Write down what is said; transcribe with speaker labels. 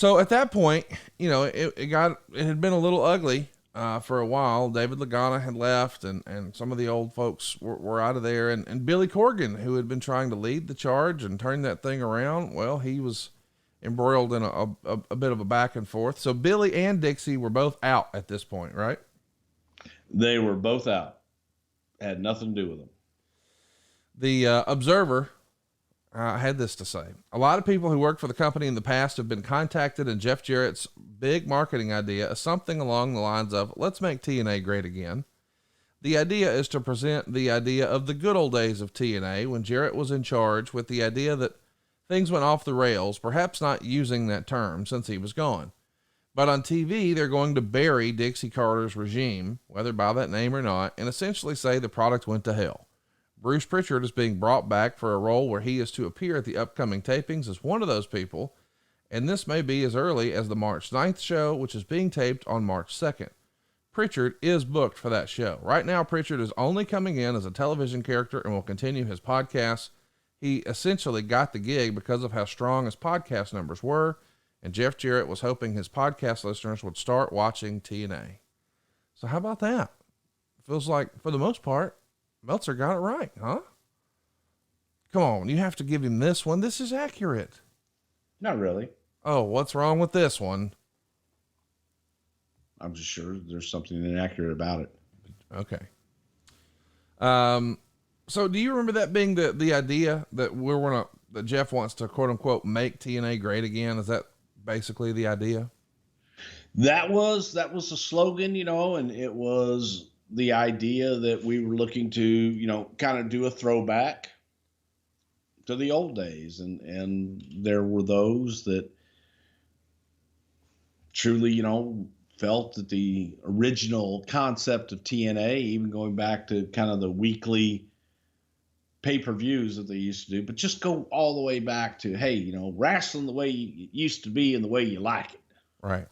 Speaker 1: So at that point, you know, it had been a little ugly for a while. David Lagana had left, and some of the old folks were out of there. And Billy Corgan, who had been trying to lead the charge and turn that thing around, well, he was embroiled in a bit of a back and forth. So Billy and Dixie were both out at this point, right?
Speaker 2: They were both out. Had nothing to do with them.
Speaker 1: The Observer had this to say. A lot of people who worked for the company in the past have been contacted, and Jeff Jarrett's big marketing idea is something along the lines of, let's make TNA great again. The idea is to present the idea of the good old days of TNA when Jarrett was in charge, with the idea that things went off the rails, perhaps not using that term since he was gone. But on TV, they're going to bury Dixie Carter's regime, whether by that name or not, and essentially say the product went to hell. Bruce Prichard is being brought back for a role where he is to appear at the upcoming tapings as one of those people, and this may be as early as the March 9th show, which is being taped on March 2nd. Prichard is booked for that show. Right now, Prichard is only coming in as a television character and will continue his podcasts. He essentially got the gig because of how strong his podcast numbers were, and Jeff Jarrett was hoping his podcast listeners would start watching TNA. So how about that? Feels like, for the most part, Meltzer got it right, huh? Come on, you have to give him this one. This is accurate.
Speaker 2: Not really.
Speaker 1: Oh, what's wrong with this one?
Speaker 2: I'm just sure there's something inaccurate about it.
Speaker 1: Okay. So do you remember that being the idea that that Jeff wants to quote unquote make TNA great again? Is that basically the idea?
Speaker 2: That was the slogan, you know, and it was the idea that we were looking to, you know, kind of do a throwback to the old days. And there were those that truly, you know, felt that the original concept of TNA, even going back to kind of the weekly pay-per-views that they used to do, but just go all the way back to, hey, you know, wrestling the way it used to be and the way you like it.
Speaker 1: Right.